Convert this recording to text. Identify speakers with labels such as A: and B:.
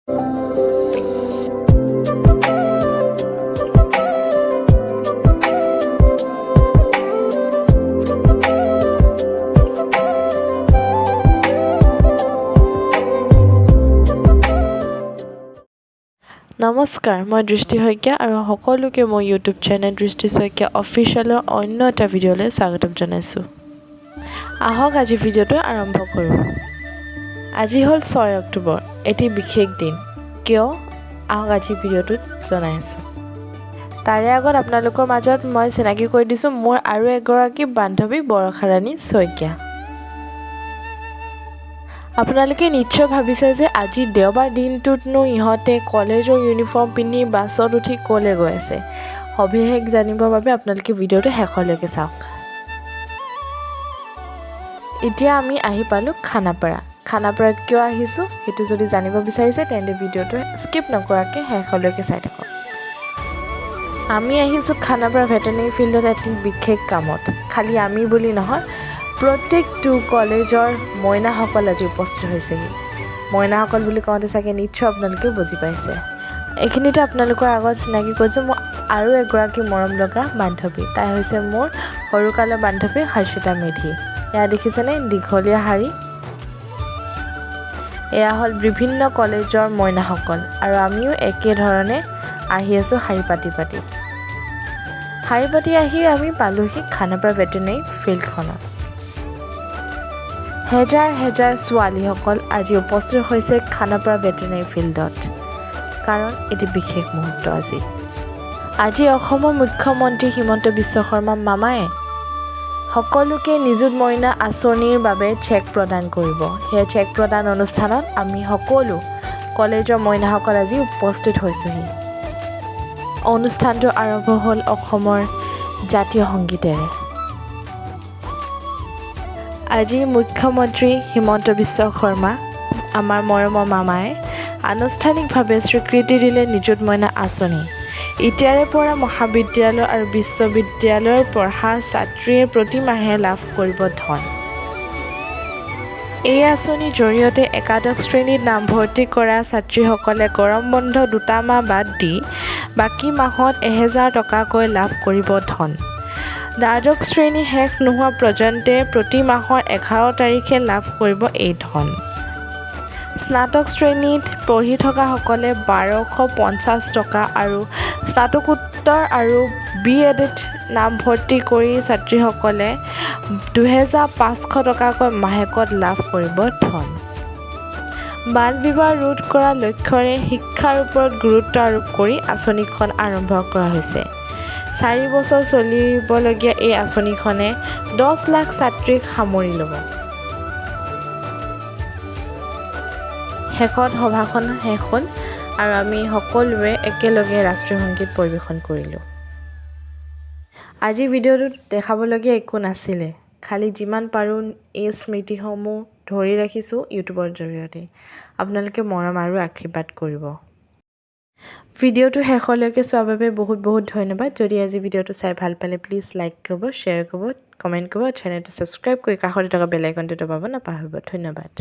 A: নমস্কাৰ, মই দৃষ্টি শইকীয়া আৰু সকলোকে মোৰ ইউটিউব চেনেল দৃষ্টি শইকীয়া অফিচিয়েলৰ অন্য এটা ভিডিঅ'লৈ স্বাগতম জনাইছোঁ। আহক আজি ভিডিঅ'টো আৰম্ভ কৰোঁ। আজি হ'ল 6 অক্টোবৰ, এটি বিশেষ দিন। কিয়? আহক আজি ভিডিঅ'টোত জনাই আছোঁ। তাৰে আগত আপোনালোকৰ মাজত মই চিনাকি কৰি দিছোঁ মোৰ আৰু এগৰাকী বান্ধৱী বৰষাৰাণী শইকীয়া। আপোনালোকে নিশ্চয় ভাবিছে যে আজি দেওবাৰ দিনটোতনো ইহঁতে কলেজৰ ইউনিফৰ্ম পিন্ধি বাছত উঠি ক'লৈ গৈ আছে। সবিশেষ জানিবৰ বাবে আপোনালোকে ভিডিঅ'টো শেষলৈকে চাওক। এতিয়া আমি আহি পালোঁ খানাপাৰাত কিয় আহিছোঁ সেইটো যদি জানিব বিচাৰিছে তেন্তে ভিডিঅ'টো স্কিপ নকৰাকৈ শেষলৈকে চাই থাকক। আমি আহিছোঁ খানাপাৰা ভেটেনেৰী ফিল্ডত এটি বিশেষ কামত। খালি আমি বুলি নহয়, প্ৰত্যেকটো কলেজৰ মইনাসকল আজি উপস্থিত হৈছেহি। মইনাসকল বুলি কওঁতে চাগে নিশ্চয় আপোনালোকেও বুজি পাইছে। এইখিনিতে আপোনালোকৰ আগত চিনাকি কৰিছোঁ মোৰ আৰু এগৰাকী মৰম লগা বান্ধৱী। তাই হৈছে মোৰ সৰুকালৰ বান্ধৱী হৰ্ষিতা মেধি। এয়া দেখিছেনে দীঘলীয়া শাৰী? এয়া হ'ল বিভিন্ন কলেজৰ মইনাসকল আৰু আমিও একেধৰণে আহি আছোঁ শাৰী পাতি আহি আমি পালোহি খানাপাৰা ভেটেনেৰী ফিল্ডখনত। হেজাৰ ছোৱালীসকল আজি উপস্থিত হৈছে খানাপাৰা ভেটেনেৰী ফিল্ডত, কাৰণ এটি বিশেষ মুহূৰ্ত আজি অসমৰ মুখ্যমন্ত্ৰী হিমন্ত বিশ্ব শৰ্মা মামায়ে সকলোকে নিযুত মইনা আঁচনিৰ বাবে চেক প্ৰদান কৰিব। সেই চেক প্ৰদান অনুষ্ঠানত আমি সকলো কলেজৰ মইনাসকল আজি উপস্থিত হৈছোঁহি। অনুষ্ঠানটো আৰম্ভ হ'ল অসমৰ জাতীয় সংগীতেৰে। আজি মুখ্যমন্ত্ৰী হিমন্ত বিশ্ব শৰ্মা আমাৰ মৰমৰ মামাই আনুষ্ঠানিকভাৱে স্বীকৃতি দিলে নিযুত মইনা আঁচনি। এতিয়াৰে পৰা মহাবিদ্যালয় আৰু বিশ্ববিদ্যালয়ৰ পঢ়া ছাত্ৰীয়ে প্ৰতি মাহে লাভ কৰিব ধন। এই আঁচনিৰ জৰিয়তে একাদশ শ্ৰেণীত নামভৰ্তি কৰা ছাত্ৰীসকলে গৰম বন্ধ 2 মাহ বাদ দি বাকী মাহত 1000 টকাকৈ লাভ কৰিব ধন। দ্বাদশ শ্ৰেণী শেষ নোহোৱা পৰ্যন্ত প্ৰতি মাহৰ 11 তাৰিখে লাভ কৰিব এই ধন। স্নাতক শ্ৰেণীত পঢ়ি থকাসকলে 1250 টকা আৰু স্নাতকোত্তৰ আৰু BEdত নামভৰ্তি কৰি ছাত্ৰীসকলে 2500 টকাকৈ মাহেকত লাভ কৰিব ধন। বাল বিবাহ ৰোধ কৰাৰ লক্ষ্যৰে শিক্ষাৰ ওপৰত গুৰুত্ব আৰোপ কৰি আঁচনিখন আৰম্ভ কৰা হৈছে। 4 বছৰ চলিবলগীয়া এই আঁচনিখনে 10 লাখ ছাত্ৰীক সামৰি ল'ব। শেষত সভাখন শেষ হ'ল আৰু আমি সকলোৱে একেলগে ৰাষ্ট্ৰীয় সংগীত পৰিৱেশন কৰিলোঁ। আজি ভিডিঅ'টোত দেখাবলগীয়া একো নাছিলে, খালি যিমান পাৰোঁ এই স্মৃতিসমূহ ধৰি ৰাখিছোঁ ইউটিউবৰ জৰিয়তে। আপোনালোকে মৰম আৰু আশীৰ্বাদ কৰিব। ভিডিঅ'টো শেষলৈকে চোৱাৰ বাবে বহুত ধন্যবাদ। যদি আজি ভিডিঅ'টো চাই ভাল পালে প্লিজ লাইক কৰিব, শ্বেয়াৰ কৰিব, কমেণ্ট কৰিব, চেনেলটো ছাবস্ক্ৰাইব কৰি কাষতে থকা বেল আইকনটো দবাব নাপাহৰিব। ধন্যবাদ।